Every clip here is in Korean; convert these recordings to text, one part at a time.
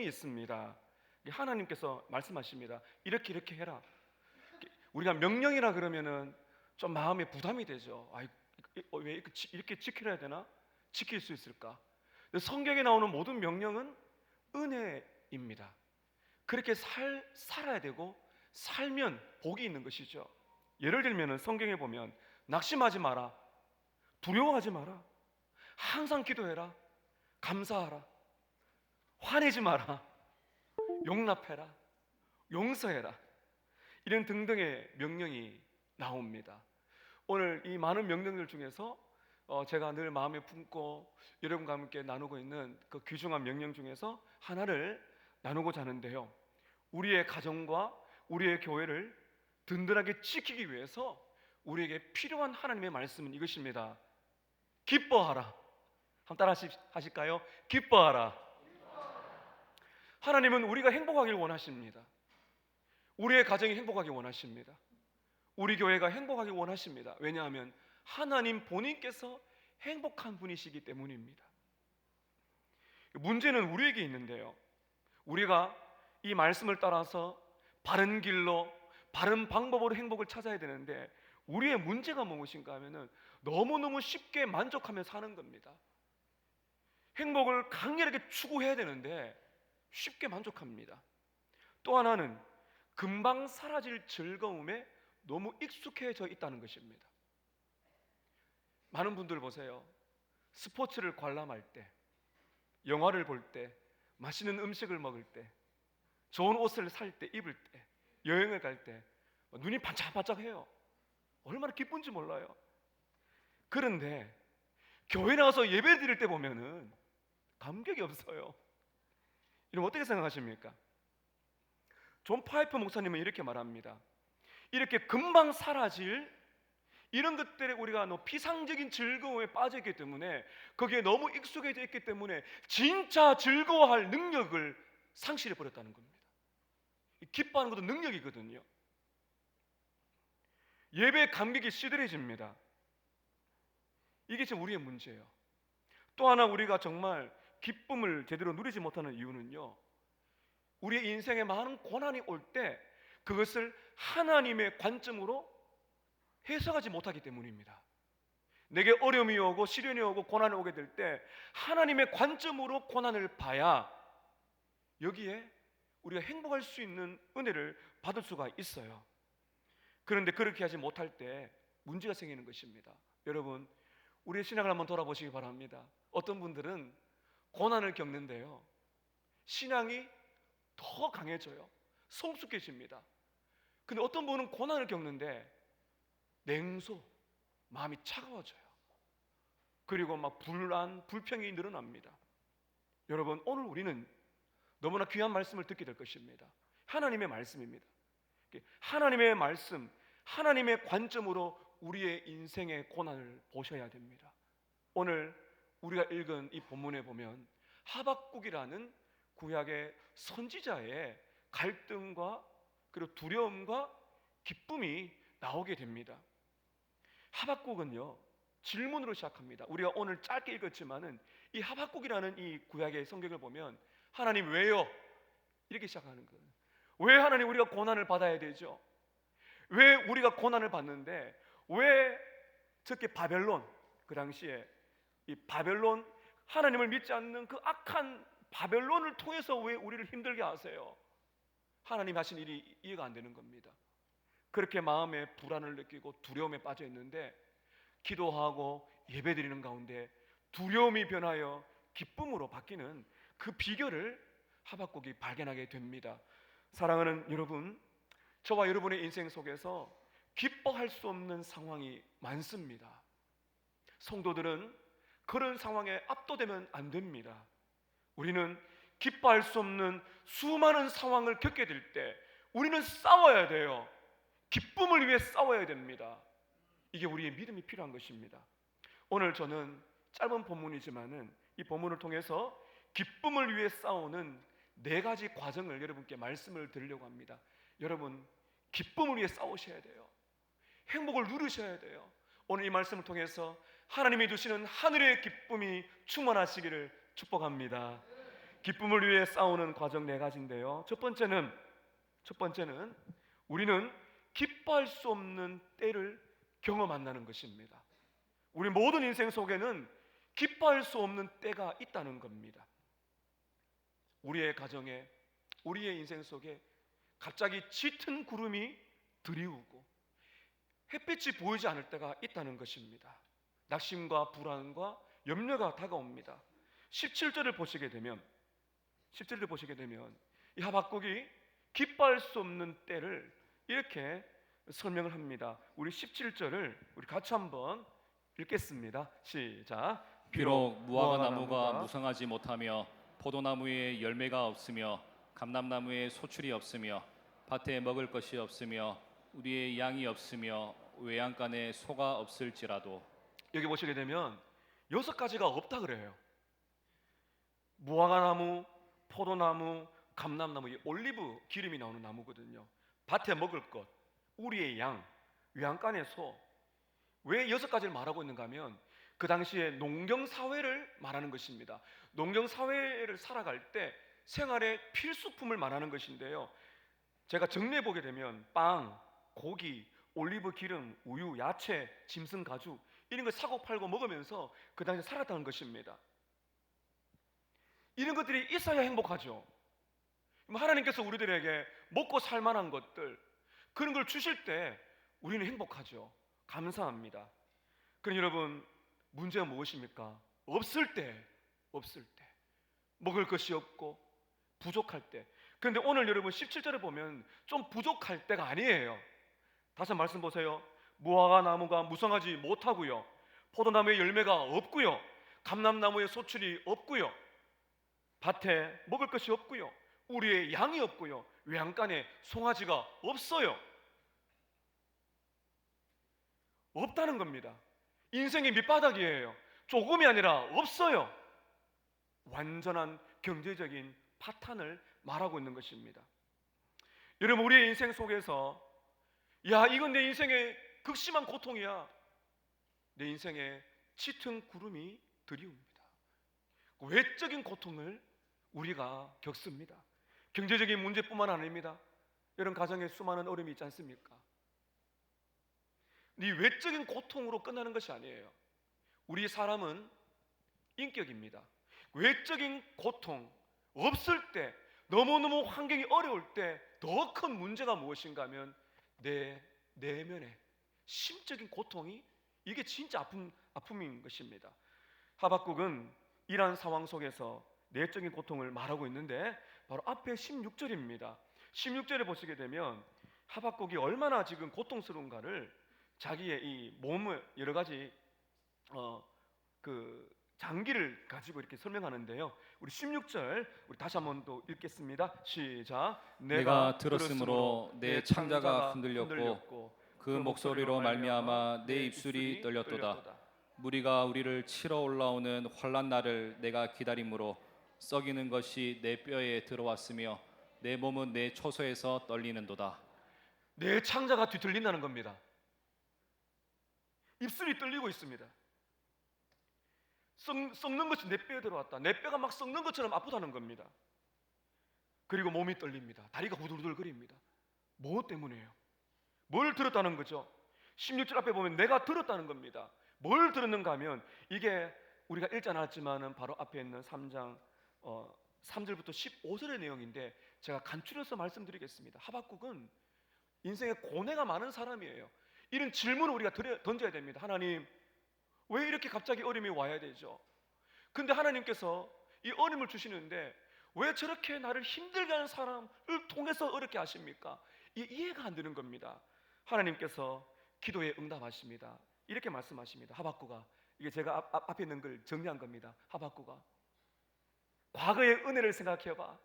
명령이 있습니다. 하나님께서 말씀하십니다. 이렇게 이렇게 해라. 우리가 명령이라 그러면은 좀 마음에 부담이 되죠. 왜 이렇게 지켜야 되나? 지킬 수 있을까? 성경에 나오는 모든 명령은 은혜입니다. 그렇게 살아야 되고 살면 복이 있는 것이죠. 예를 들면 성경에 보면 낙심하지 마라, 두려워하지 마라, 항상 기도해라, 감사하라, 화내지 마라, 용납해라, 용서해라, 이런 등등의 명령이 나옵니다. 오늘 이 많은 명령들 중에서 제가 늘 마음에 품고 여러분과 함께 나누고 있는 그 귀중한 명령 중에서 하나를 나누고자 하는데요, 우리의 가정과 우리의 교회를 든든하게 지키기 위해서 우리에게 필요한 하나님의 말씀은 이것입니다. 기뻐하라. 한번 따라 하실까요? 기뻐하라. 하나님은 우리가 행복하길 원하십니다. 우리의 가정이 행복하길 원하십니다. 우리 교회가 행복하길 원하십니다. 왜냐하면 하나님 본인께서 행복한 분이시기 때문입니다. 문제는 우리에게 있는데요, 우리가 이 말씀을 따라서 바른 길로 바른 방법으로 행복을 찾아야 되는데 우리의 문제가 무엇인가 하면은 너무너무 쉽게 만족하며 사는 겁니다. 행복을 강렬하게 추구해야 되는데 쉽게 만족합니다. 또 하나는 금방 사라질 즐거움에 너무 익숙해져 있다는 것입니다. 많은 분들 보세요. 스포츠를 관람할 때, 영화를 볼 때, 맛있는 음식을 먹을 때, 좋은 옷을 살 때, 입을 때, 여행을 갈 때 눈이 반짝반짝해요. 얼마나 기쁜지 몰라요. 그런데 교회 나와서 예배 드릴 때 보면은 감격이 없어요. 여러분 어떻게 생각하십니까? 존 파이프 목사님은 이렇게 말합니다. 이렇게 금방 사라질 이런 것들에 우리가 피상적인 즐거움에 빠져있기 때문에, 거기에 너무 익숙해져 있기 때문에 진짜 즐거워할 능력을 상실해 버렸다는 겁니다. 기뻐하는 것도 능력이거든요. 예배 감격이 시들해집니다. 이게 지금 우리의 문제예요. 또 하나 우리가 정말 기쁨을 제대로 누리지 못하는 이유는요, 우리의 인생에 많은 고난이 올 때 그것을 하나님의 관점으로 해석하지 못하기 때문입니다. 내게 어려움이 오고 시련이 오고 고난이 오게 될 때 하나님의 관점으로 고난을 봐야 여기에 우리가 행복할 수 있는 은혜를 받을 수가 있어요. 그런데 그렇게 하지 못할 때 문제가 생기는 것입니다. 여러분, 우리의 신앙을 한번 돌아보시기 바랍니다. 어떤 분들은 고난을 겪는데요, 신앙이 더 강해져요. 성숙해집니다. 근데 어떤 분은 고난을 겪는데 냉소, 마음이 차가워져요. 그리고 막 불안, 불평이 늘어납니다. 여러분, 오늘 우리는 너무나 귀한 말씀을 듣게 될 것입니다. 하나님의 말씀입니다. 하나님의 말씀, 하나님의 관점으로 우리의 인생의 고난을 보셔야 됩니다. 오늘 우리가 읽은 이 본문에 보면 하박국이라는 구약의 선지자의 갈등과 그리고 두려움과 기쁨이 나오게 됩니다. 하박국은요, 질문으로 시작합니다. 우리가 오늘 짧게 읽었지만은 이 하박국이라는 이 구약의 성경을 보면 하나님 왜요? 이렇게 시작하는 거예요. 왜 하나님 우리가 고난을 받아야 되죠? 왜 우리가 고난을 받는데 왜 저렇게 바벨론, 그 당시에 이 바벨론, 하나님을 믿지 않는 그 악한 바벨론을 통해서 왜 우리를 힘들게 하세요? 하나님 하신 일이 이해가 안 되는 겁니다. 그렇게 마음에 불안을 느끼고 두려움에 빠져 있는데 기도하고 예배드리는 가운데 두려움이 변하여 기쁨으로 바뀌는 그 비결을 하박국이 발견하게 됩니다. 사랑하는 여러분, 저와 여러분의 인생 속에서 기뻐할 수 없는 상황이 많습니다. 성도들은 그런 상황에 압도되면 안 됩니다. 우리는 기뻐할 수 없는 수많은 상황을 겪게 될 때 우리는 싸워야 돼요. 기쁨을 위해 싸워야 됩니다. 이게 우리의 믿음이 필요한 것입니다. 오늘 저는 짧은 본문이지만은 이 본문을 통해서 기쁨을 위해 싸우는 4가지 과정을 여러분께 말씀을 드리려고 합니다. 여러분, 기쁨을 위해 싸우셔야 돼요. 행복을 누리셔야 돼요. 오늘 이 말씀을 통해서 하나님이 주시는 하늘의 기쁨이 충만하시기를 축복합니다. 기쁨을 위해 싸우는 과정 네 가지인데요. 첫 번째는 우리는 기뻐할 수 없는 때를 경험한다는 것입니다. 우리 모든 인생 속에는 기뻐할 수 없는 때가 있다는 겁니다. 우리의 가정에, 우리의 인생 속에 갑자기 짙은 구름이 드리우고 햇빛이 보이지 않을 때가 있다는 것입니다. 낙심과 불안과 염려가 다가옵니다. 17절을 보시게 되면 이 하박국이 기뻐할 수 없는 때를 이렇게 설명을 합니다. 우리 17절을 우리 같이 한번 읽겠습니다. 시작. 비록 무화과 나무가 무성하지 못하며 포도나무에 열매가 없으며 감람나무에 소출이 없으며 밭에 먹을 것이 없으며 우리의 양이 없으며 외양간에 소가 없을지라도. 여기 보시게 되면 6가지가 없다 그래요. 무화과 나무, 포도나무, 감람나무, 이 올리브 기름이 나오는 나무거든요. 밭에 먹을 것, 우리의 양, 외양간의 소. 왜 6가지를 말하고 있는가 하면 그 당시에 농경사회를 말하는 것입니다. 농경사회를 살아갈 때 생활의 필수품을 말하는 것인데요, 제가 정리해 보게 되면 빵, 고기, 올리브 기름, 우유, 야채, 짐승 가죽 이런 걸 사고 팔고 먹으면서 그 당시에 살았다는 것입니다. 이런 것들이 있어야 행복하죠. 하나님께서 우리들에게 먹고 살만한 것들, 그런 걸 주실 때 우리는 행복하죠. 감사합니다. 그럼 여러분, 문제가 무엇입니까? 없을 때 먹을 것이 없고 부족할 때. 그런데 오늘 여러분 17절에 보면 좀 부족할 때가 아니에요. 다시 말씀 보세요. 무화과 나무가 무성하지 못하고요, 포도나무에 열매가 없고요, 감람나무에 소출이 없고요, 밭에 먹을 것이 없고요, 우리의 양이 없고요, 외양간에 송아지가 없어요. 없다는 겁니다. 인생의 밑바닥이에요. 조금이 아니라 없어요. 완전한 경제적인 파탄을 말하고 있는 것입니다. 여러분, 우리의 인생 속에서 이건 내 인생의 극심한 고통이야. 내 인생에 짙은 구름이 드리웁니다. 외적인 고통을 우리가 겪습니다. 경제적인 문제뿐만 아닙니다. 여러분, 가정에 수많은 어려움이 있지 않습니까? 이 외적인 고통으로 끝나는 것이 아니에요. 우리 사람은 인격입니다. 외적인 고통 없을 때, 너무너무 환경이 어려울 때 더 큰 문제가 무엇인가 하면 내 내면의 심적인 고통이, 이게 진짜 아픔인 것입니다. 하박국은 이러한 상황 속에서 내적인 고통을 말하고 있는데 바로 앞에 16절입니다. 16절에 보시게 되면 하박국이 얼마나 지금 고통스러운가를 자기의 이 몸을 여러 가지 그 장기를 가지고 이렇게 설명하는데요. 우리 16절 우리 다시 한번 또 읽겠습니다. 시작. 내가 들었으므로 내 창자가 흔들렸고 그 목소리로 말미암아 내 입술이 떨렸도다. 무리가 우리를 치러 올라오는 환난 날을 내가 기다림으로 썩이는 것이 내 뼈에 들어왔으며 내 몸은 내 초소에서 떨리는도다. 내 창자가 뒤틀린다는 겁니다. 입술이 떨리고 있습니다. 썩는 것이 내 뼈에 들어왔다. 내 뼈가 막 썩는 것처럼 아프다는 겁니다. 그리고 몸이 떨립니다. 다리가 후들후들거립니다. 뭐 때문에요? 뭘 들었다는 거죠? 16절 앞에 보면 내가 들었다는 겁니다. 뭘 들었는가 하면 이게 우리가 읽지 않았지만은 바로 앞에 있는 3장 3절부터 15절의 내용인데 제가 간추려서 말씀드리겠습니다. 하박국은 인생에 고뇌가 많은 사람이에요. 이런 질문을 우리가 던져야 됩니다. 하나님, 왜 이렇게 갑자기 어려움이 와야 되죠? 근데 하나님께서 이 어려움을 주시는데 왜 저렇게 나를 힘들게 하는 사람을 통해서 어렵게 하십니까? 이해가 안 되는 겁니다. 하나님께서 기도에 응답하십니다. 이렇게 말씀하십니다. 하박국아, 이게 제가 앞에 있는 걸 정리한 겁니다. 하박국아, 과거의 은혜를 생각해봐.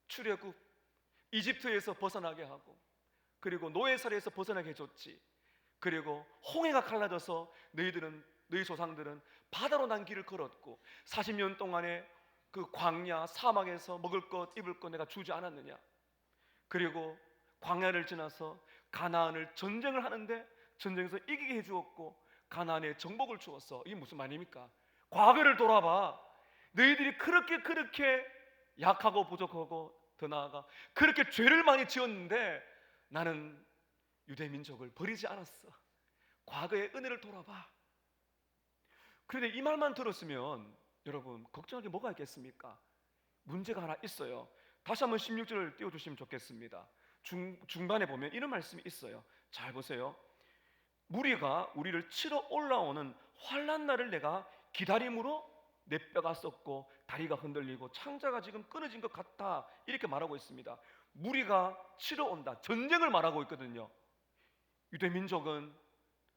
출애굽, 이집트에서 벗어나게 하고, 그리고 노예살이에서 벗어나게 해줬지. 그리고 홍해가 갈라져서 너희 조상들은 바다로 난 길을 걸었고 40년 동안에 그 광야 사막에서 먹을 것 입을 것 내가 주지 않았느냐. 그리고 광야를 지나서 가나안을 전쟁을 하는데 전쟁에서 이기게 해주었고 가나안에 정복을 주었어. 이게 무슨 말입니까? 과거를 돌아봐. 너희들이 그렇게 약하고 부족하고 더 나아가 그렇게 죄를 많이 지었는데 나는 유대 민족을 버리지 않았어. 과거의 은혜를 돌아봐. 그런데 이 말만 들었으면 여러분 걱정할 게 뭐가 있겠습니까? 문제가 하나 있어요. 다시 한번 16절을 띄워주시면 좋겠습니다. 중반에 보면 이런 말씀이 있어요. 잘 보세요. 무리가 우리를 치러 올라오는 환난 날을 내가 기다림으로 내 뼈가 썩고 다리가 흔들리고 창자가 지금 끊어진 것 같다, 이렇게 말하고 있습니다. 무리가 치러 온다, 전쟁을 말하고 있거든요. 유대 민족은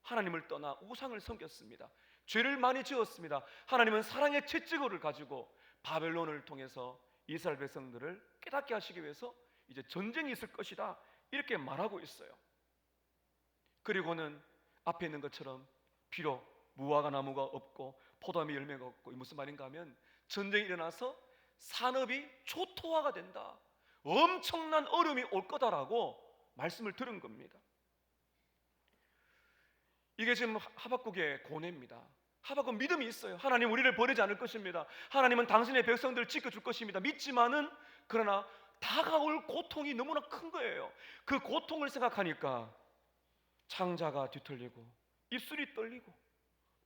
하나님을 떠나 우상을 섬겼습니다. 죄를 많이 지었습니다. 하나님은 사랑의 채찍을 가지고 바벨론을 통해서 이스라엘 백성들을 깨닫게 하시기 위해서 이제 전쟁이 있을 것이다, 이렇게 말하고 있어요. 그리고는 앞에 있는 것처럼 비록 무화과 나무가 없고 포도나무 열매가 없고, 무슨 말인가 하면 전쟁이 일어나서 산업이 초토화가 된다, 엄청난 어려움이 올 거다라고 말씀을 들은 겁니다. 이게 지금 하박국의 고뇌입니다. 하박국 믿음이 있어요. 하나님 우리를 버리지 않을 것입니다. 하나님은 당신의 백성들을 지켜줄 것입니다. 믿지만은 그러나 다가올 고통이 너무나 큰 거예요. 그 고통을 생각하니까 창자가 뒤틀리고 입술이 떨리고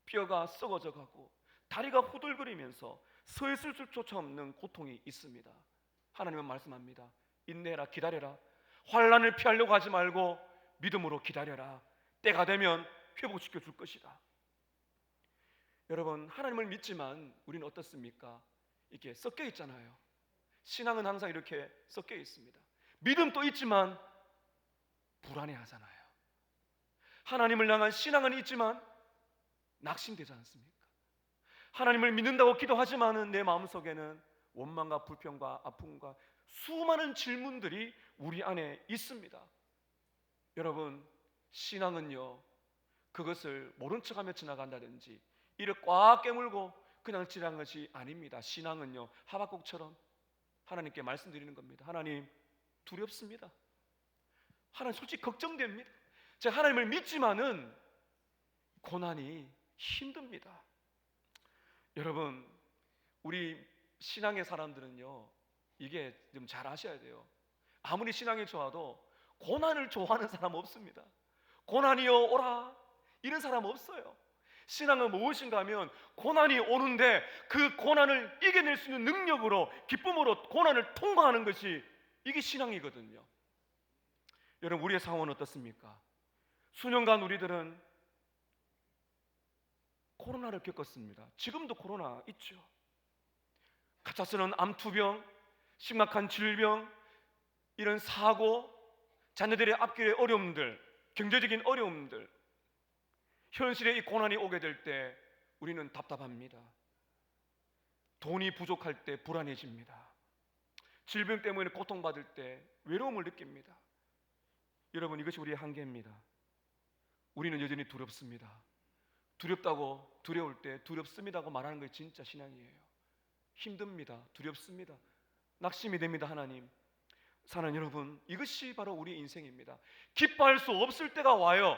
뼈가 썩어져 가고 다리가 후들거리면서 서 있을 수조차 없는 고통이 있습니다. 하나님은 말씀합니다. 인내해라, 기다려라. 환난을 피하려고 하지 말고 믿음으로 기다려라. 때가 되면 회복시켜 줄 것이다. 여러분, 하나님을 믿지만 우리는 어떻습니까? 이렇게 섞여 있잖아요. 신앙은 항상 이렇게 섞여 있습니다. 믿음도 있지만 불안해하잖아요. 하나님을 향한 신앙은 있지만 낙심되지 않습니까? 하나님을 믿는다고 기도하지만은 내 마음속에는 원망과 불평과 아픔과 수많은 질문들이 우리 안에 있습니다. 여러분, 신앙은요, 그것을 모른 척하며 지나간다든지 이를 꽉 깨물고 그냥 지나간 것이 아닙니다. 신앙은요, 하박국처럼 하나님께 말씀드리는 겁니다. 하나님, 두렵습니다. 하나님, 솔직히 걱정됩니다. 제가 하나님을 믿지만은 고난이 힘듭니다. 여러분, 우리 신앙의 사람들은요, 이게 좀 잘 아셔야 돼요. 아무리 신앙이 좋아도 고난을 좋아하는 사람 없습니다. 고난이여 오라, 이런 사람 없어요. 신앙은 무엇인가 하면 고난이 오는데 그 고난을 이겨낼 수 있는 능력으로, 기쁨으로 고난을 통과하는 것이, 이게 신앙이거든요. 여러분, 우리의 상황은 어떻습니까? 수년간 우리들은 코로나를 겪었습니다. 지금도 코로나 있죠. 갑작스러운 암투병, 심각한 질병, 이런 사고, 자녀들의 앞길의 어려움들, 경제적인 어려움들, 현실에 이 고난이 오게 될 때 우리는 답답합니다. 돈이 부족할 때 불안해집니다. 질병 때문에 고통받을 때 외로움을 느낍니다. 여러분, 이것이 우리의 한계입니다. 우리는 여전히 두렵습니다. 두렵다고, 두려울 때 두렵습니다고 말하는 것이 진짜 신앙이에요. 힘듭니다. 두렵습니다. 낙심이 됩니다. 하나님, 사랑하는 여러분, 이것이 바로 우리 인생입니다. 기뻐할 수 없을 때가 와요.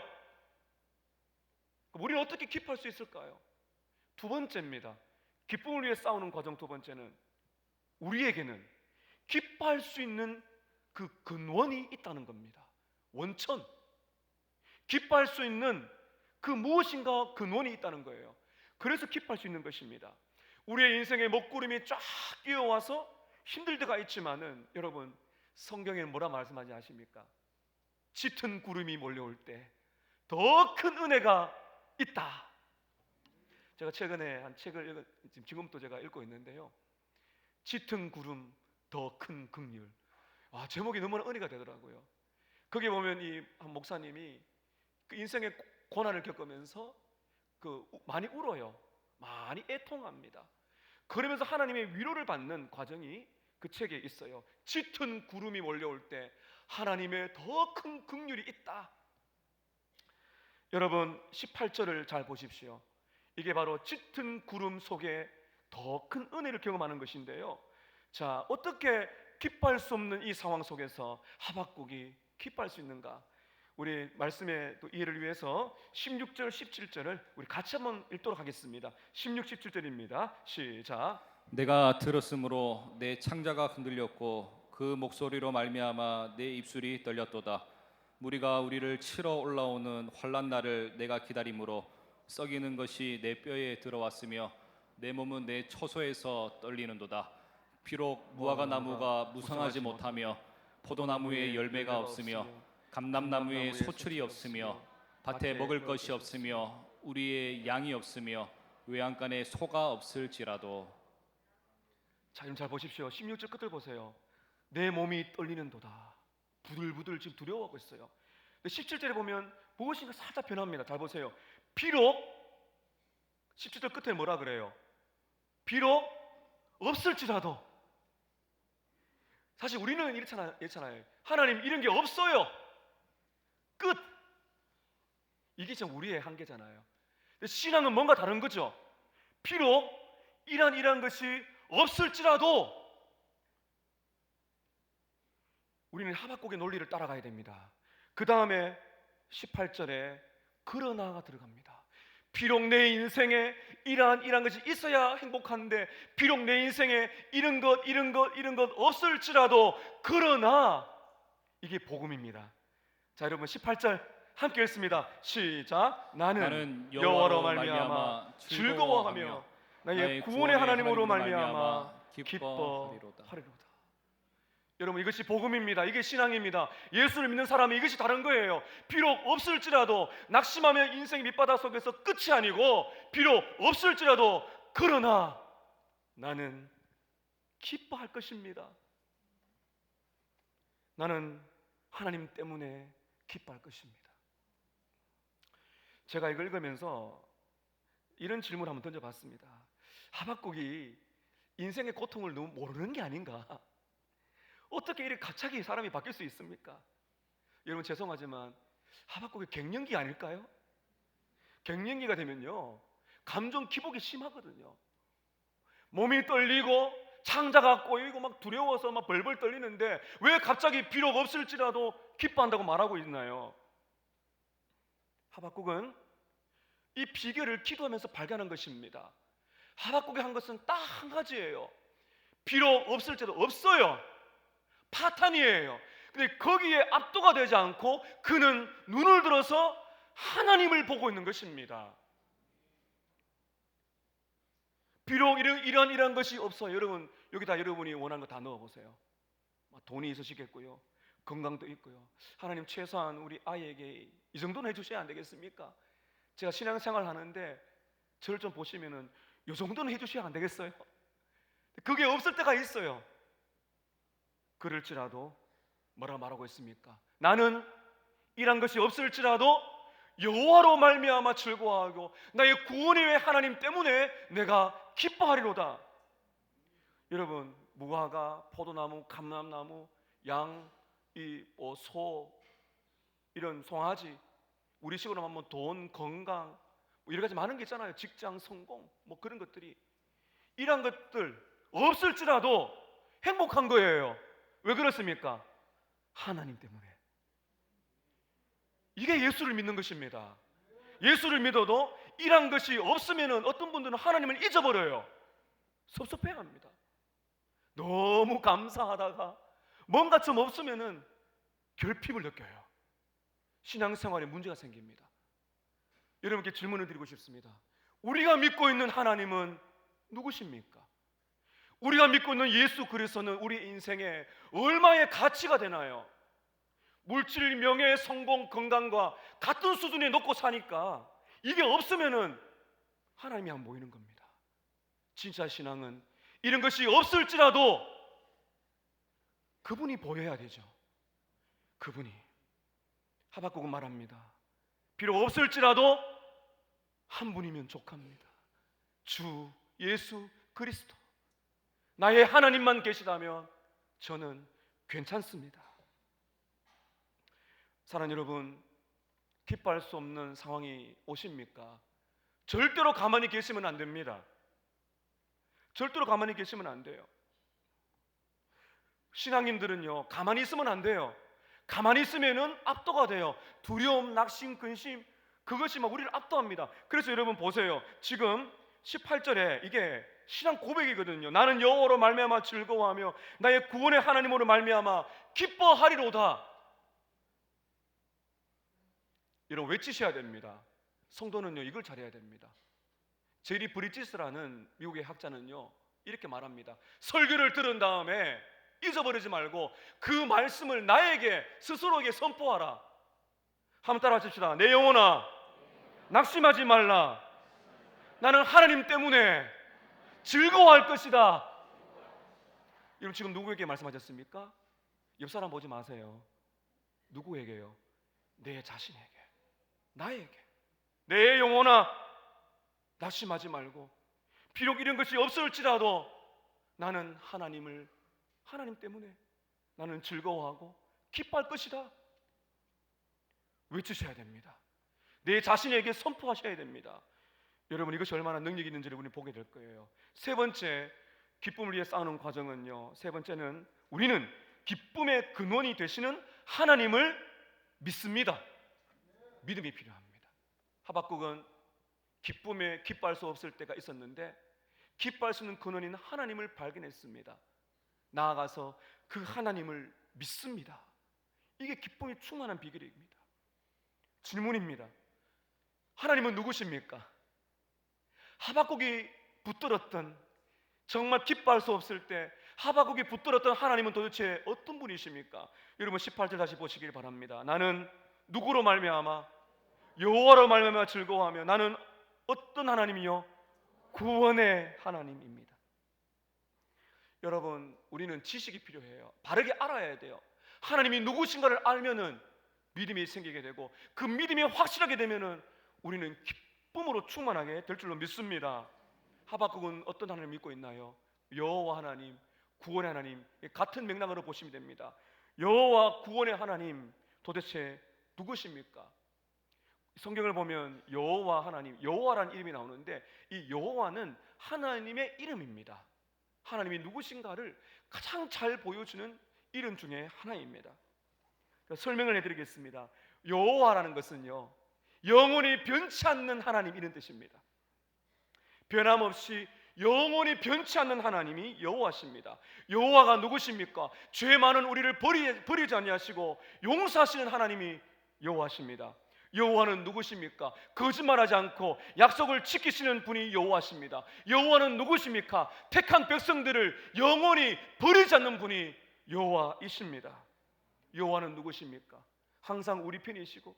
우리는 어떻게 기뻐할 수 있을까요? 두 번째입니다. 기쁨을 위해 싸우는 과정 두 번째는, 우리에게는 기뻐할 수 있는 그 근원이 있다는 겁니다. 원천, 기뻐할 수 있는 그 무엇인가 근원이 있다는 거예요. 그래서 기뻐할 수 있는 것입니다. 우리의 인생에 먹구름이 쫙 끼어와서 힘들 때가 있지만은, 여러분, 성경에는 뭐라 말씀하지 아십니까? 짙은 구름이 몰려올 때 더 큰 은혜가 있다. 제가 최근에 한 책을 지금도 제가 읽고 있는데요, 짙은 구름 더 큰 긍휼. 제목이 너무나 은혜가 되더라고요. 거기 보면 이 한 목사님이 그 인생의 고난을 겪으면서 많이 울어요. 많이 애통합니다. 그러면서 하나님의 위로를 받는 과정이 그 책에 있어요. 짙은 구름이 몰려올 때 하나님의 더 큰 긍휼이 있다. 여러분, 18절을 잘 보십시오. 이게 바로 짙은 구름 속에 더 큰 은혜를 경험하는 것인데요. 자, 어떻게 기뻐할 수 없는 이 상황 속에서 하박국이 기뻐할 수 있는가? 우리 말씀의 또 이해를 위해서 16절, 17절을 우리 같이 한번 읽도록 하겠습니다. 16, 17절입니다. 시작. 내가 들었으므로 내 창자가 흔들렸고 그 목소리로 말미암아 내 입술이 떨렸도다. 무리가 우리를 치러 올라오는 환난 날을 내가 기다림으로 썩이는 것이 내 뼈에 들어왔으며 내 몸은 내 처소에서 떨리는도다. 비록 무화과 나무가 무성하지 못하며 포도나무에 열매가 없으며 감람나무에 소출이 없으며 밭에 먹을 것이 없으며 우리의 양이 없으며 외양간에 소가 없을지라도. 자, 여러분 잘 보십시오. 16절 끝을 보세요. 내 몸이 떨리는도다. 부들부들 지금 두려워하고 있어요. 근데 17절에 보면 무엇인가 살짝 변합니다. 잘 보세요. 비록 17절 끝에 뭐라 그래요? 비록 없을지라도. 사실 우리는 이렇잖아요. 하나님 이런 게 없어요. 끝. 이게 참 우리의 한계잖아요. 근데 신앙은 뭔가 다른 거죠. 비록 이러한 것이 없을지라도 우리는 하박국의 논리를 따라가야 됩니다. 그 다음에 18절에 그러나가 들어갑니다. 비록 내 인생에 이러한 것이 있어야 행복한데, 비록 내 인생에 이런 것 없을지라도 그러나, 이게 복음입니다. 자, 여러분 18절 함께 읽습니다. 시작. 나는 여호와로 말미암아 즐거워하며 나의 구원의 하나님으로 말미암아 기뻐하리로다. 여러분 이것이 복음입니다. 이게 신앙입니다. 예수를 믿는 사람은 이것이 다른 거예요. 비록 없을지라도, 낙심하며 인생의 밑바닥 속에서 끝이 아니고, 비록 없을지라도 그러나 나는 기뻐할 것입니다. 나는 하나님 때문에 기뻐할 것입니다. 제가 이걸 읽으면서 이런 질문을 한번 던져봤습니다. 하박국이 인생의 고통을 너무 모르는 게 아닌가? 어떻게 이렇게 갑자기 사람이 바뀔 수 있습니까? 여러분 죄송하지만 하박국이 갱년기 아닐까요? 갱년기가 되면요 감정 기복이 심하거든요. 몸이 떨리고 창자가 꼬이고 막 두려워서 막 벌벌 떨리는데 왜 갑자기 비록 없을지라도 기뻐한다고 말하고 있나요? 하박국은 이 비결을 기도하면서 발견한 것입니다. 하박국이 한 것은 딱 한 가지예요. 비록 없을지라도 없어요. 파탄이에요. 근데 거기에 압도가 되지 않고 그는 눈을 들어서 하나님을 보고 있는 것입니다. 비록 이런 것이 없어요. 여러분 여기다 여러분이 원하는 거 다 넣어보세요. 돈이 있으시겠고요, 건강도 있고요. 하나님 최소한 우리 아이에게 이 정도는 해주셔야 안 되겠습니까? 제가 신앙생활 하는데 저를 좀 보시면은 이 정도는 해주셔야 안 되겠어요? 그게 없을 때가 있어요. 그럴지라도 뭐라 말하고 있습니까? 나는 이런 것이 없을지라도 여호와로 말미암아 즐거워하고 나의 구원의 하나님 때문에 내가 기뻐하리로다. 여러분 무화과, 포도나무, 감람나무, 양, 소, 이런 송아지, 우리식으로 하면 돈, 건강, 여러 가지 많은 게 있잖아요. 직장, 성공, 그런 것들이, 이런 것들 없을지라도 행복한 거예요. 왜 그렇습니까? 하나님 때문에. 이게 예수를 믿는 것입니다. 예수를 믿어도 이런 것이 없으면 어떤 분들은 하나님을 잊어버려요. 섭섭해합니다. 너무 감사하다가 뭔가 좀 없으면 결핍을 느껴요. 신앙생활에 문제가 생깁니다. 여러분께 질문을 드리고 싶습니다. 우리가 믿고 있는 하나님은 누구십니까? 우리가 믿고 있는 예수 그리스도는 우리 인생에 얼마의 가치가 되나요? 물질, 명예, 성공, 건강과 같은 수준에 놓고 사니까 이게 없으면은 하나님이 안 보이는 겁니다. 진짜 신앙은 이런 것이 없을지라도 그분이 보여야 되죠. 그분이. 하박국은 말합니다. 비록 없을지라도 한 분이면 족합니다. 주 예수 그리스도. 나의 하나님만 계시다면 저는 괜찮습니다. 사랑하는 여러분, 기뻐할 수 없는 상황이 오십니까? 절대로 가만히 계시면 안 됩니다. 절대로 가만히 계시면 안 돼요. 신앙인들은요 가만히 있으면 안 돼요. 가만히 있으면은 압도가 돼요. 두려움, 낙심, 근심, 그것이 막 우리를 압도합니다. 그래서 여러분 보세요. 지금 18절에 이게 신앙 고백이거든요. 나는 여호와로 말미암아 즐거워하며 나의 구원의 하나님으로 말미암아 기뻐하리로다. 여러분 외치셔야 됩니다. 성도는요 이걸 잘해야 됩니다. 제리 브리지스라는 미국의 학자는요 이렇게 말합니다. 설교를 들은 다음에 잊어버리지 말고 그 말씀을 나에게 스스로에게 선포하라. 한번 따라 하십시다. 내 영혼아 낙심하지 말라. 나는 하나님 때문에 즐거워할 것이다. 여러분 지금 누구에게 말씀하셨습니까? 옆 사람 보지 마세요. 누구에게요? 내 자신에게, 나에게. 내 영혼아 낙심하지 말고 비록 이런 것이 없을지라도 나는 하나님 때문에 나는 즐거워하고 기뻐할 것이다. 외치셔야 됩니다. 내 자신에게 선포하셔야 됩니다. 여러분 이것이 얼마나 능력이 있는지를 우리는 보게 될 거예요. 세 번째 기쁨을 위해 싸우는 과정은요, 세 번째는 우리는 기쁨의 근원이 되시는 하나님을 믿습니다. 믿음이 필요합니다. 하박국은 기쁨에 기뻐할 수 없을 때가 있었는데 기뻐할 수 있는 근원인 하나님을 발견했습니다. 나아가서 그 하나님을 믿습니다. 이게 기쁨이 충만한 비결입니다. 질문입니다. 하나님은 누구십니까? 하박국이 붙들었던, 정말 기뻐할 수 없을 때 하박국이 붙들었던 하나님은 도대체 어떤 분이십니까? 여러분 18절 다시 보시길 바랍니다. 나는 누구로 말미암아? 여호와로 말미암아 즐거워하며 나는 어떤 하나님이요? 구원의 하나님입니다. 여러분 우리는 지식이 필요해요. 바르게 알아야 돼요. 하나님이 누구신가를 알면은 믿음이 생기게 되고 그 믿음이 확실하게 되면은 우리는 기쁨으로 충만하게 될 줄로 믿습니다. 하박국은 어떤 하나님을 믿고 있나요? 여호와 하나님, 구원의 하나님. 같은 맥락으로 보시면 됩니다. 여호와 구원의 하나님 도대체 누구십니까? 성경을 보면 여호와 하나님, 여호와라는 이름이 나오는데 이 여호와는 하나님의 이름입니다. 하나님이 누구신가를 가장 잘 보여주는 이름 중에 하나입니다. 설명을 해드리겠습니다. 여호와라는 것은요 영원히 변치 않는 하나님 이런 뜻입니다. 변함없이 영원히 변치 않는 하나님이 여호와십니다. 여호와가 누구십니까? 죄 많은 우리를 버리지 아니하시고 용서하시는 하나님이 여호와십니다. 여호와는 누구십니까? 거짓말하지 않고 약속을 지키시는 분이 여호와십니다. 여호와는 누구십니까? 택한 백성들을 영원히 버리지 않는 분이 여호와이십니다. 여호와는 누구십니까? 항상 우리 편이시고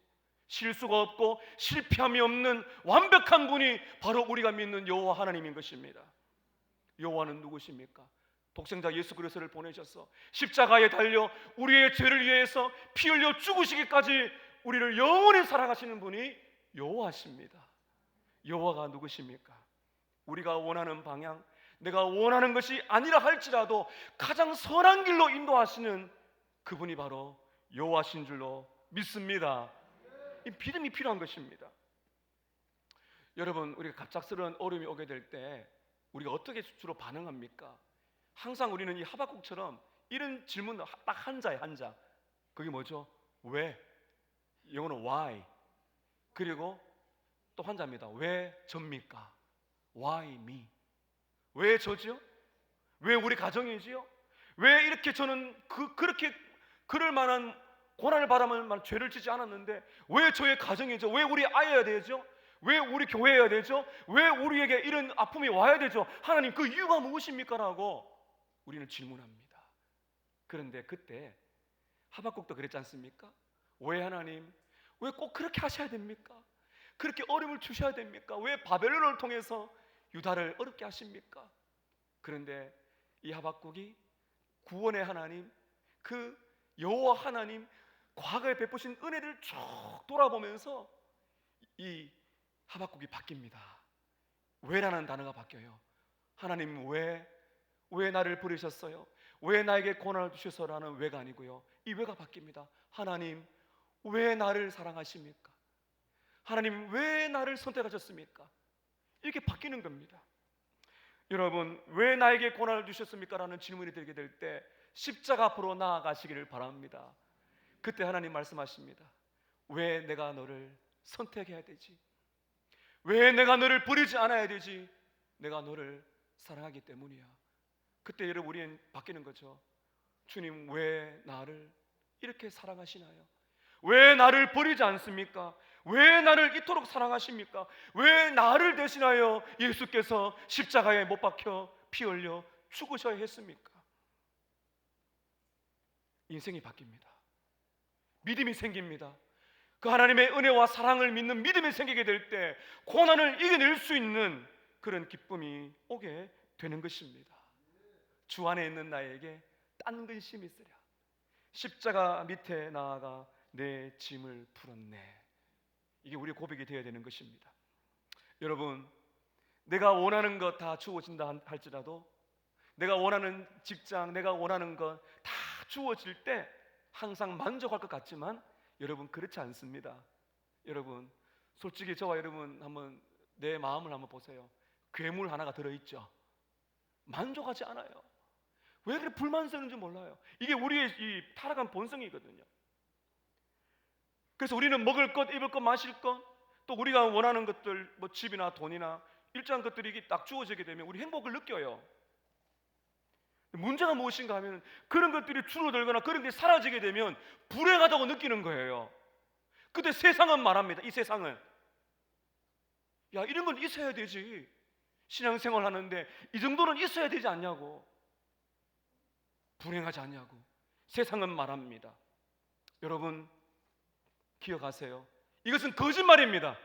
실수가 없고 실패함이 없는 완벽한 분이 바로 우리가 믿는 여호와 하나님인 것입니다. 여호와는 누구십니까? 독생자 예수 그리스도를 보내셔서 십자가에 달려 우리의 죄를 위해서 피 흘려 죽으시기까지 우리를 영원히 사랑하시는 분이 여호와십니다. 여호와가 누구십니까? 우리가 원하는 방향, 내가 원하는 것이 아니라 할지라도 가장 선한 길로 인도하시는 그분이 바로 여호와신 줄로 믿습니다. 이 믿음이 필요한 것입니다. 여러분 우리가 갑작스러운 어려움이 오게 될 때 우리가 어떻게 주로 반응합니까? 항상 우리는 이 하박국처럼 이런 질문 딱 한자에 한자. 그게 뭐죠? 왜? 영어는 why. 그리고 또 한자입니다. 왜 접니까? Why me? 왜 저지요? 왜 우리 가정이지요? 왜 이렇게 저는 그렇게 그럴 만한 고난을 받을 만한 죄를 짓지 않았는데 왜 저의 가정이죠? 왜 우리 아이여야 되죠? 왜 우리 교회여야 되죠? 왜 우리에게 이런 아픔이 와야 되죠? 하나님 그 이유가 무엇입니까? 라고 우리는 질문합니다. 그런데 그때 하박국도 그랬지 않습니까? 왜 하나님? 왜 꼭 그렇게 하셔야 됩니까? 그렇게 어려움을 주셔야 됩니까? 왜 바벨론을 통해서 유다를 어렵게 하십니까? 그런데 이 하박국이 구원의 하나님, 그 여호와 하나님 과거에 베푸신 은혜를 쭉 돌아보면서 이 하박국이 바뀝니다. 왜라는 단어가 바뀌어요. 하나님 왜 나를 부르셨어요? 왜 나에게 고난을 주셔서라는 왜가 아니고요. 이 왜가 바뀝니다. 하나님 왜 나를 사랑하십니까? 하나님 왜 나를 선택하셨습니까? 이렇게 바뀌는 겁니다. 여러분 왜 나에게 고난을 주셨습니까? 라는 질문이 들게 될 때 십자가 앞으로 나아가시기를 바랍니다. 그때 하나님 말씀하십니다. 왜 내가 너를 선택해야 되지? 왜 내가 너를 버리지 않아야 되지? 내가 너를 사랑하기 때문이야. 그때 여러분 우리는 바뀌는 거죠. 주님, 왜 나를 이렇게 사랑하시나요? 왜 나를 버리지 않습니까? 왜 나를 이토록 사랑하십니까? 왜 나를 대신하여 예수께서 십자가에 못 박혀 피 흘려 죽으셔야 했습니까? 인생이 바뀝니다. 믿음이 생깁니다. 그 하나님의 은혜와 사랑을 믿는 믿음이 생기게 될 때 고난을 이겨낼 수 있는 그런 기쁨이 오게 되는 것입니다. 주 안에 있는 나에게 딴 근심이 있으랴. 십자가 밑에 나아가 내 짐을 풀었네. 이게 우리의 고백이 되어야 되는 것입니다. 여러분, 내가 원하는 것 다 주어진다 할지라도, 내가 원하는 직장, 내가 원하는 것 다 주어질 때 항상 만족할 것 같지만 여러분, 그렇지 않습니다. 여러분, 솔직히 저와 여러분 한번 내 마음을 한번 보세요. 괴물 하나가 들어있죠. 만족하지 않아요. 왜 그렇게 불만스러운지 몰라요. 이게 우리의 이 타락한 본성이거든요. 그래서 우리는 먹을 것, 입을 것, 마실 것, 또 우리가 원하는 것들, 뭐 집이나 돈이나 일정한 것들이 딱 주어지게 되면 우리 행복을 느껴요. 문제가 무엇인가 하면 그런 것들이 줄어들거나 그런 게 사라지게 되면 불행하다고 느끼는 거예요. 그때 세상은 말합니다. 이 세상은, 야, 이런 건 있어야 되지. 신앙생활 하는데 이 정도는 있어야 되지 않냐고. 불행하지 않냐고 세상은 말합니다. 여러분, 기억하세요. 이것은 거짓말입니다.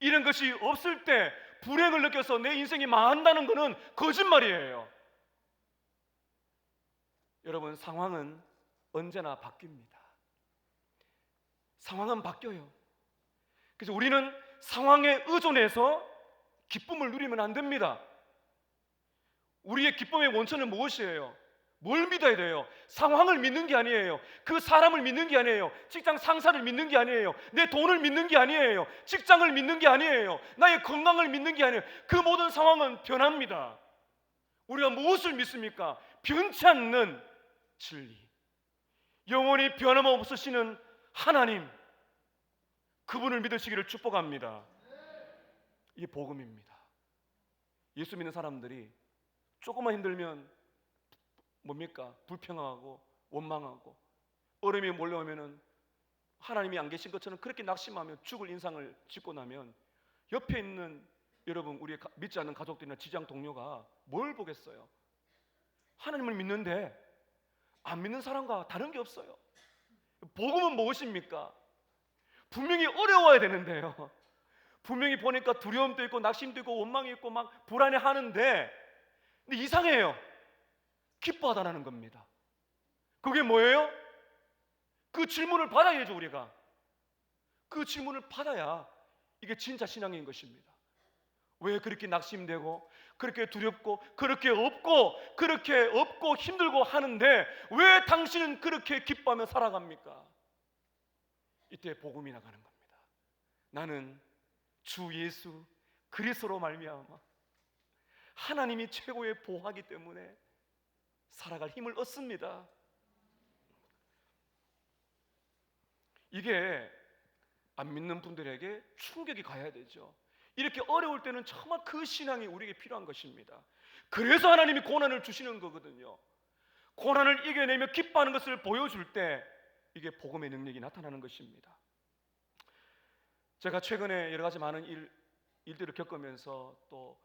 이런 것이 없을 때 불행을 느껴서 내 인생이 망한다는 것은 거짓말이에요. 여러분, 상황은 언제나 바뀝니다. 상황은 바뀌어요. 그래서 우리는 상황에 의존해서 기쁨을 누리면 안 됩니다. 우리의 기쁨의 원천은 무엇이에요? 뭘 믿어야 돼요? 상황을 믿는 게 아니에요. 그 사람을 믿는 게 아니에요. 직장 상사를 믿는 게 아니에요. 내 돈을 믿는 게 아니에요. 직장을 믿는 게 아니에요. 나의 건강을 믿는 게 아니에요. 그 모든 상황은 변합니다. 우리가 무엇을 믿습니까? 변치 않는 진리, 영원히 변함없으시는 하나님, 그분을 믿으시기를 축복합니다. 이게 복음입니다. 예수 믿는 사람들이 조금만 힘들면 뭡니까? 불평하고 원망하고, 어려움이 몰려오면은 하나님이 안 계신 것처럼 그렇게 낙심하며 죽을 인상을 짓고 나면 옆에 있는 여러분, 우리 믿지 않는 가족들이나 직장 동료가 뭘 보겠어요? 하나님을 믿는데 안 믿는 사람과 다른 게 없어요. 복음은 무엇입니까? 분명히 어려워야 되는데요, 분명히 보니까 두려움도 있고 낙심도 있고 원망이 있고 막 불안해하는데, 근데 이상해요. 기뻐하다라는 겁니다. 그게 뭐예요? 그 질문을 받아야죠. 우리가 그 질문을 받아야 이게 진짜 신앙인 것입니다. 왜 그렇게 낙심되고 그렇게 두렵고 그렇게 없고 힘들고 하는데 왜 당신은 그렇게 기뻐하며 살아갑니까? 이때 복음이 나가는 겁니다. 나는 주 예수 그리스도로 말미암아 하나님이 최고의 보호하기 때문에 살아갈 힘을 얻습니다. 이게 안 믿는 분들에게 충격이 가야 되죠. 이렇게 어려울 때는 정말 그 신앙이 우리에게 필요한 것입니다. 그래서 하나님이 고난을 주시는 거거든요. 고난을 이겨내며 기뻐하는 것을 보여줄 때 이게 복음의 능력이 나타나는 것입니다. 제가 최근에 여러 가지 많은 일들을 겪으면서 또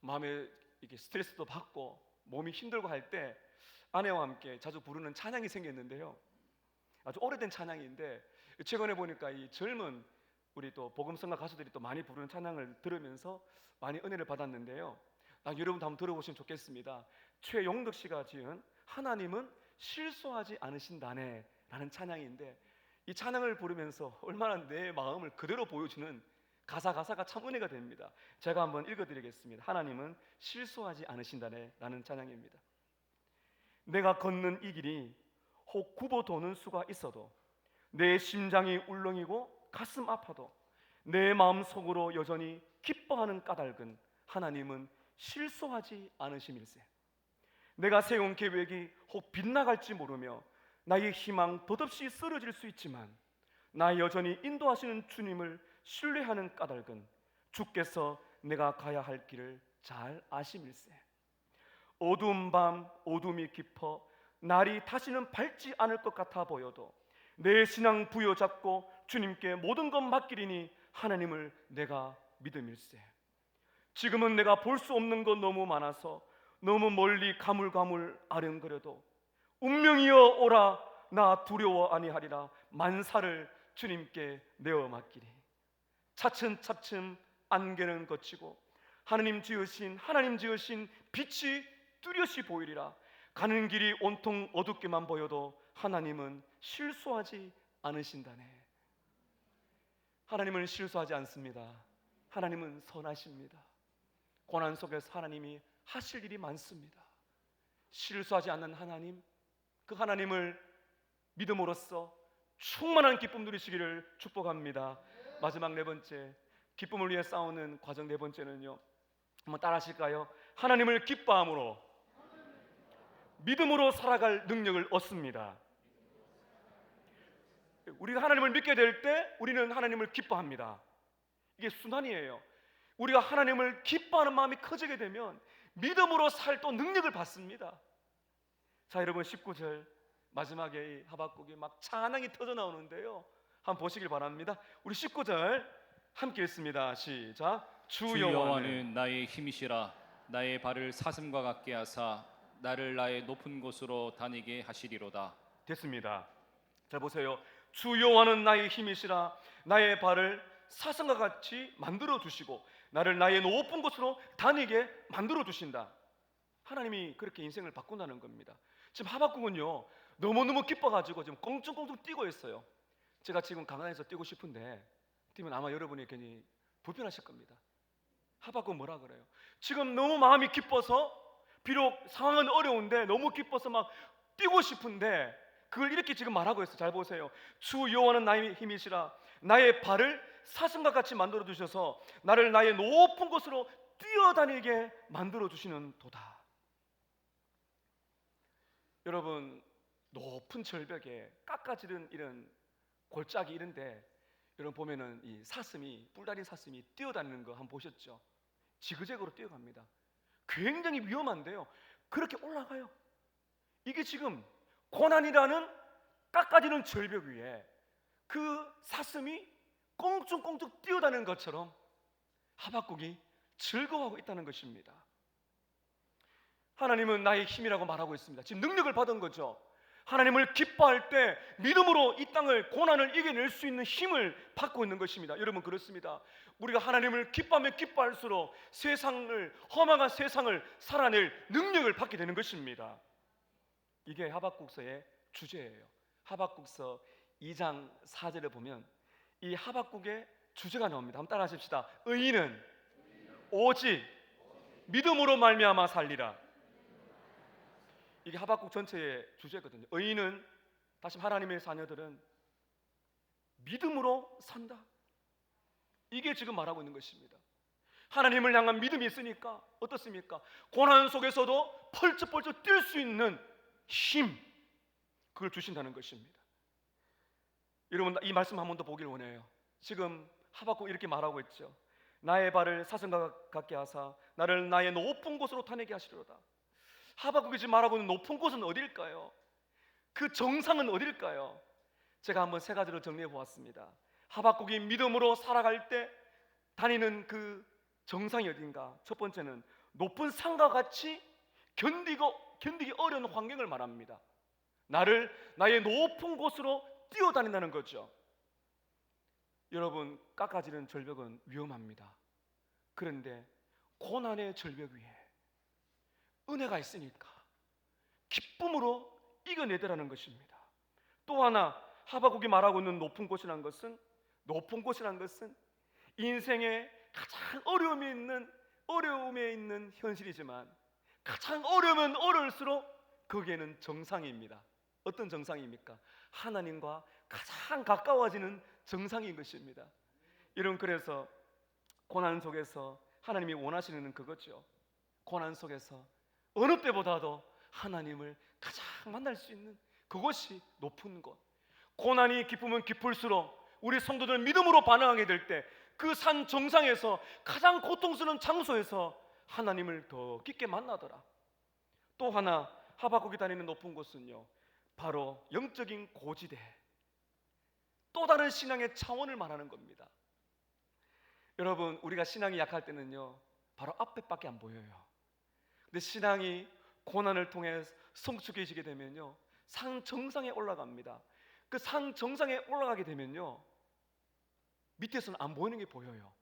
마음에 이게 스트레스도 받고 몸이 힘들고 할 때 아내와 함께 자주 부르는 찬양이 생겼는데요, 아주 오래된 찬양인데 최근에 보니까 이 젊은 우리 또 복음성가 가수들이 또 많이 부르는 찬양을 들으면서 많이 은혜를 받았는데요, 여러분도 한번 들어보시면 좋겠습니다. 최용덕 씨가 지은 하나님은 실수하지 않으신다네 라는 찬양인데, 이 찬양을 부르면서 얼마나 내 마음을 그대로 보여주는 가사가 참 은혜가 됩니다. 제가 한번 읽어드리겠습니다. 하나님은 실수하지 않으신다네 라는 찬양입니다. 내가 걷는 이 길이 혹 굽어 도는 수가 있어도, 내 심장이 울렁이고 가슴 아파도 내 마음 속으로 여전히 기뻐하는 까닭은 하나님은 실수하지 않으심일세. 내가 세운 계획이 혹 빗나갈지 모르며 나의 희망 덧없이 쓰러질 수 있지만, 나 여전히 인도하시는 주님을 신뢰하는 까닭은 주께서 내가 가야 할 길을 잘 아심일세. 어두운 밤 어둠이 깊어 날이 다시는 밝지 않을 것 같아 보여도 내 신앙 부여잡고 주님께 모든 것 맡기리니 하나님을 내가 믿음일세. 지금은 내가 볼 수 없는 것 너무 많아서 너무 멀리 가물가물 아른거려도 운명이여 오라 나 두려워 아니하리라. 만사를 주님께 내어 맡기리. 차츰차츰 안개는 걷히고 하나님 지으신 빛이 뚜렷이 보이리라. 가는 길이 온통 어둡게만 보여도 하나님은 실수하지 않으신다네. 하나님은 실수하지 않습니다. 하나님은 선하십니다. 고난 속에서 하나님이 하실 일이 많습니다. 실수하지 않는 하나님, 그 하나님을 믿음으로써 충만한 기쁨 누리시기를 축복합니다. 마지막 네 번째, 기쁨을 위해 싸우는 과정 네 번째는요, 한번 따라 하실까요? 하나님을 기뻐함으로 믿음으로 살아갈 능력을 얻습니다. 우리가 하나님을 믿게 될 때 우리는 하나님을 기뻐합니다. 이게 순환이에요. 우리가 하나님을 기뻐하는 마음이 커지게 되면 믿음으로 살 또 능력을 받습니다. 자, 여러분 19절 마지막에 하박국이 막 찬양이 터져 나오는데요, 한번 보시길 바랍니다. 우리 19절 함께 읽습니다. 시작. 주 여호와는 나의 힘이시라. 나의 발을 사슴과 같게 하사 나를 나의 높은 곳으로 다니게 하시리로다. 됐습니다. 자, 보세요. 주 여호와는 나의 힘이시라. 나의 발을 사슴과 같이 만들어 두시고 나를 나의 높은 곳으로 다니게 만들어 두신다. 하나님이 그렇게 인생을 바꾼다는 겁니다. 지금 하박국은요, 너무너무 기뻐가지고 지금 껑충껑충 뛰고 있어요. 제가 지금 강단에서 뛰고 싶은데 뛰면 아마 여러분이 괜히 불편하실 겁니다. 하박국 뭐라 그래요? 지금 너무 마음이 기뻐서, 비록 상황은 어려운데 너무 기뻐서 막 뛰고 싶은데 그걸 이렇게 지금 말하고 있어요. 잘 보세요. 주 여호와는 나의 힘이시라. 나의 발을 사슴과 같이 만들어 주셔서 나를 나의 높은 곳으로 뛰어다니게 만들어 주시는 도다. 여러분, 높은 절벽에 깎아지른 이런 골짜기 이런데 여러분 보면은 이 사슴이, 뿔다린 사슴이 뛰어다니는 거 한번 보셨죠? 지그재그로 뛰어갑니다. 굉장히 위험한데요, 그렇게 올라가요. 이게 지금 고난이라는 깎아지는 절벽 위에 그 사슴이 꽁충꽁충 뛰어다니는 것처럼 하박국이 즐거워하고 있다는 것입니다. 하나님은 나의 힘이라고 말하고 있습니다. 지금 능력을 받은 거죠. 하나님을 기뻐할 때 믿음으로 이 땅을, 고난을 이겨낼 수 있는 힘을 받고 있는 것입니다. 여러분, 그렇습니다. 우리가 하나님을 기뻐하면 기뻐할수록 세상을, 험악한 세상을 살아낼 능력을 받게 되는 것입니다. 이게 하박국서의 주제예요. 하박국서 2장 4절에 보면 이 하박국의 주제가 나옵니다. 한번 따라 하십시다. 의인은 오직 믿음으로 말미암아 살리라. 이게 하박국 전체의 주제거든요. 의인은, 다시 하나님의 자녀들은 믿음으로 산다. 이게 지금 말하고 있는 것입니다. 하나님을 향한 믿음이 있으니까 어떻습니까? 고난 속에서도 펄쩍펄쩍 뛸 수 있는 힘, 그걸 주신다는 것입니다. 여러분, 이 말씀 한 번 더 보길 원해요. 지금 하박국 이렇게 말하고 있죠. 나의 발을 사슴과 같게 하사 나를 나의 높은 곳으로 다니게 하시리로다. 하박국이 지금 말하고 있는 높은 곳은 어디일까요? 그 정상은 어디일까요? 제가 한번 세 가지로 정리해 보았습니다. 하박국이 믿음으로 살아갈 때 다니는 그 정상이 어딘가? 첫 번째는 높은 산과 같이 견디기 어려운 환경을 말합니다. 나를 나의 높은 곳으로 뛰어다닌다는 거죠. 여러분, 깎아지는 절벽은 위험합니다. 그런데 고난의 절벽 위에 은혜가 있으니까 기쁨으로 이겨내더라는 것입니다. 또 하나, 하박국이 말하고 있는 높은 곳이란 것은 인생의 가장 어려움에 있는 현실이지만 가장 어려우면 어려울수록 거기에는 정상입니다. 어떤 정상입니까? 하나님과 가장 가까워지는 정상인 것입니다. 여러분, 그래서 고난 속에서 하나님이 원하시는 그거죠. 고난 속에서 어느 때보다도 하나님을 가장 만날 수 있는 그것이 높은 곳. 고난이 깊으면 깊을수록 우리 성도들 믿음으로 반응하게 될 때 그 산 정상에서 가장 고통스러운 장소에서 하나님을 더 깊게 만나더라. 또 하나 하박국이 다니는 높은 곳은요, 바로 영적인 고지대, 또 다른 신앙의 차원을 말하는 겁니다. 여러분, 우리가 신앙이 약할 때는요, 바로 앞에밖에 안 보여요. 근데 신앙이 고난을 통해 성숙해지게 되면요, 산 정상에 올라갑니다. 그 산 정상에 올라가게 되면요, 밑에서는 안 보이는 게 보여요.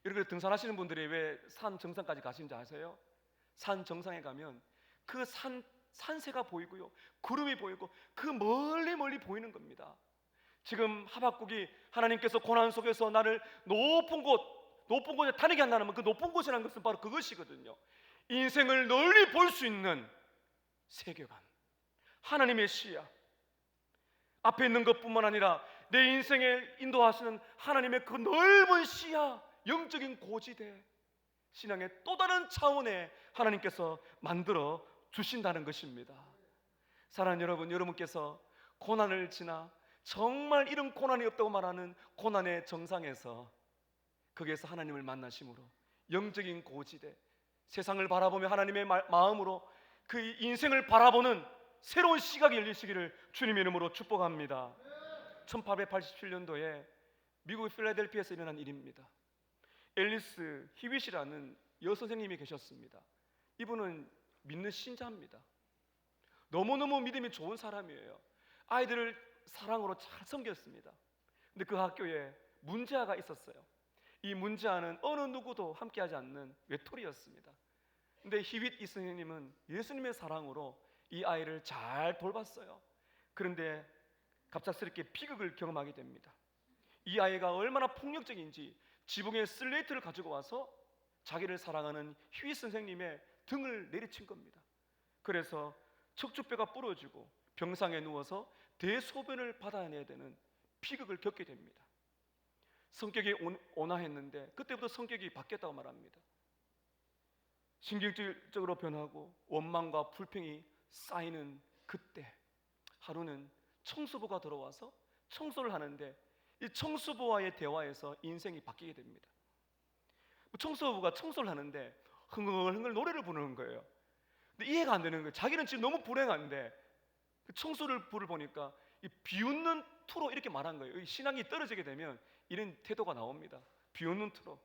여러분, 등산하시는 분들이 왜 산 정상까지 가시는지 아세요? 산 정상에 가면 그 산세가 보이고요, 구름이 보이고 그 멀리 보이는 겁니다. 지금 하박국이 하나님께서 고난 속에서 나를 높은 곳에 다니게 한다면 그 높은 곳이라는 것은 바로 그것이거든요. 인생을 널리 볼 수 있는 세계관, 하나님의 시야, 앞에 있는 것뿐만 아니라 내 인생에 인도하시는 하나님의 그 넓은 시야, 영적인 고지대, 신앙의 또 다른 차원에 하나님께서 만들어 주신다는 것입니다. 사랑하는 여러분, 여러분께서 고난을 지나 정말 이런 고난이 없다고 말하는 고난의 정상에서, 거기에서 하나님을 만나심으로 영적인 고지대, 세상을 바라보며 하나님의 마음으로 그 인생을 바라보는 새로운 시각이 열리시기를 주님의 이름으로 축복합니다. 1887년도에 미국 필라델피아에서 일어난 일입니다. 앨리스 히윗이라는 여선생님이 계셨습니다. 이분은 믿는 신자입니다. 너무너무 믿음이 좋은 사람이에요. 아이들을 사랑으로 잘 섬겼습니다. 근데 그 학교에 문제아가 있었어요. 이 문제아는 어느 누구도 함께하지 않는 외톨이였습니다. 근데 히윗 이 선생님은 예수님의 사랑으로 이 아이를 잘 돌봤어요. 그런데 갑작스럽게 비극을 경험하게 됩니다. 이 아이가 얼마나 폭력적인지 지붕에 슬레이트를 가지고 와서 자기를 사랑하는 히윗 선생님의 등을 내리친 겁니다. 그래서 척추뼈가 부러지고 병상에 누워서 대소변을 받아내야 되는 비극을 겪게 됩니다. 성격이 온화했는데 그때부터 성격이 바뀌었다고 말합니다. 신경질적으로 변하고 원망과 불평이 쌓이는 그때 하루는 청소부가 들어와서 청소를 하는데 이 청소부와의 대화에서 인생이 바뀌게 됩니다. 청소부가 청소를 하는데 흥얼흥얼 노래를 부르는 거예요. 근데 이해가 안 되는 거예요. 자기는 지금 너무 불행한데 그 청소를 불을 보니까 이 비웃는 투로 이렇게 말한 거예요. 신앙이 떨어지게 되면 이런 태도가 나옵니다. 비웃는 투로.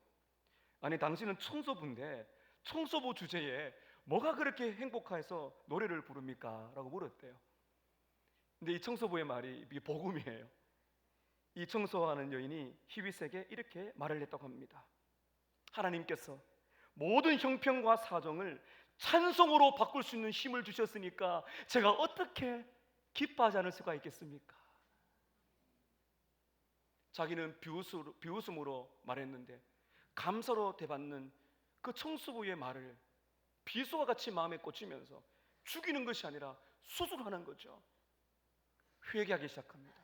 아니, 당신은 청소부인데 청소부 주제에 뭐가 그렇게 행복해서 노래를 부릅니까? 라고 물었대요. 근데 이 청소부의 말이 이게 복음이에요. 이 청소하는 여인이 히윗에게 이렇게 말을 했다고 합니다. 하나님께서 모든 형편과 사정을 찬송으로 바꿀 수 있는 힘을 주셨으니까 제가 어떻게 기뻐하지 않을 수가 있겠습니까? 자기는 비웃음으로 말했는데 감사로 대받는 그 청소부의 말을 비수와 같이 마음에 꽂히면서 죽이는 것이 아니라 수술하는 거죠. 회개하기 시작합니다.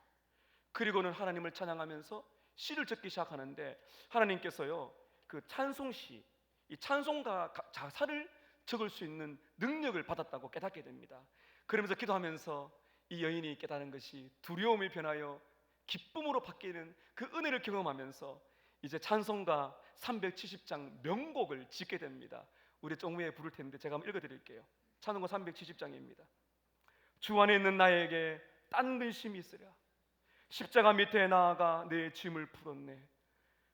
그리고는 하나님을 찬양하면서 시를 적기 시작하는데 하나님께서요, 그 찬송시, 이 찬송가 자사를 적을 수 있는 능력을 받았다고 깨닫게 됩니다. 그러면서 기도하면서 이 여인이 깨달은 것이 두려움이 변하여 기쁨으로 바뀌는 그 은혜를 경험하면서 이제 찬송가 370장 명곡을 짓게 됩니다. 우리 좀 후에 부를 텐데 제가 한번 읽어드릴게요. 찬송가 370장입니다. 주 안에 있는 나에게 딴 근심이 있으랴. 십자가 밑에 나아가 내 짐을 풀었네.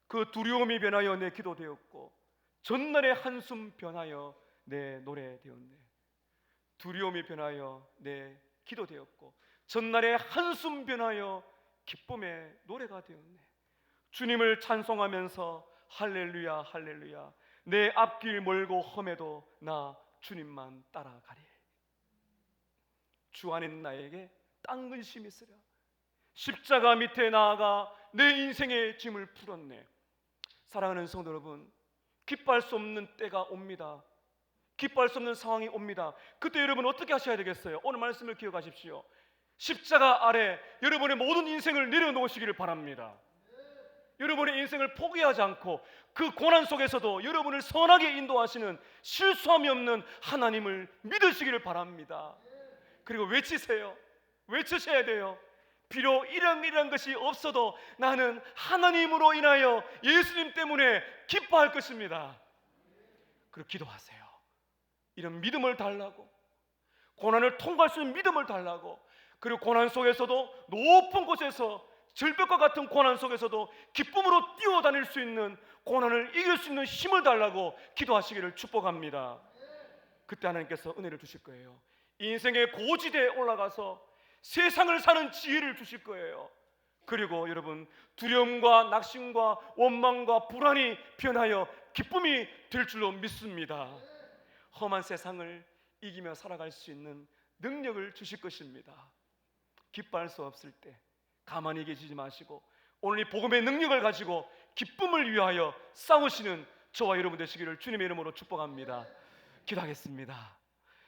그 두려움이 변하여 내 기도 되었고 전날의 한숨 변하여 내 노래 되었네. 두려움이 변하여 내 기도 되었고 전날의 한숨 변하여 기쁨의 노래가 되었네. 주님을 찬송하면서 할렐루야 할렐루야 내 앞길 멀고 험해도 나 주님만 따라가리. 주 안에 있는 나에게 딴 근심이 있으랴. 십자가 밑에 나아가 내 인생의 짐을 풀었네. 사랑하는 성도 여러분, 기뻐할 수 없는 때가 옵니다. 기뻐할 수 없는 상황이 옵니다. 그때 여러분 어떻게 하셔야 되겠어요? 오늘 말씀을 기억하십시오. 십자가 아래 여러분의 모든 인생을 내려놓으시기를 바랍니다. 여러분의 인생을 포기하지 않고 그 고난 속에서도 여러분을 선하게 인도하시는 실수함이 없는 하나님을 믿으시기를 바랍니다. 그리고 외치세요. 외치셔야 돼요. 비록 이런 것이 없어도 나는 하나님으로 인하여 예수님 때문에 기뻐할 것입니다. 그리고 기도하세요. 이런 믿음을 달라고, 고난을 통과할 수 있는 믿음을 달라고, 그리고 고난 속에서도 높은 곳에서 절벽과 같은 고난 속에서도 기쁨으로 뛰어다닐 수 있는, 고난을 이길 수 있는 힘을 달라고 기도하시기를 축복합니다. 그때 하나님께서 은혜를 주실 거예요. 인생의 고지대에 올라가서 세상을 사는 지혜를 주실 거예요. 그리고 여러분, 두려움과 낙심과 원망과 불안이 변하여 기쁨이 될 줄로 믿습니다. 험한 세상을 이기며 살아갈 수 있는 능력을 주실 것입니다. 기뻐할 수 없을 때 가만히 계시지 마시고 오늘 이 복음의 능력을 가지고 기쁨을 위하여 싸우시는 저와 여러분 되시기를 주님의 이름으로 축복합니다. 기도하겠습니다.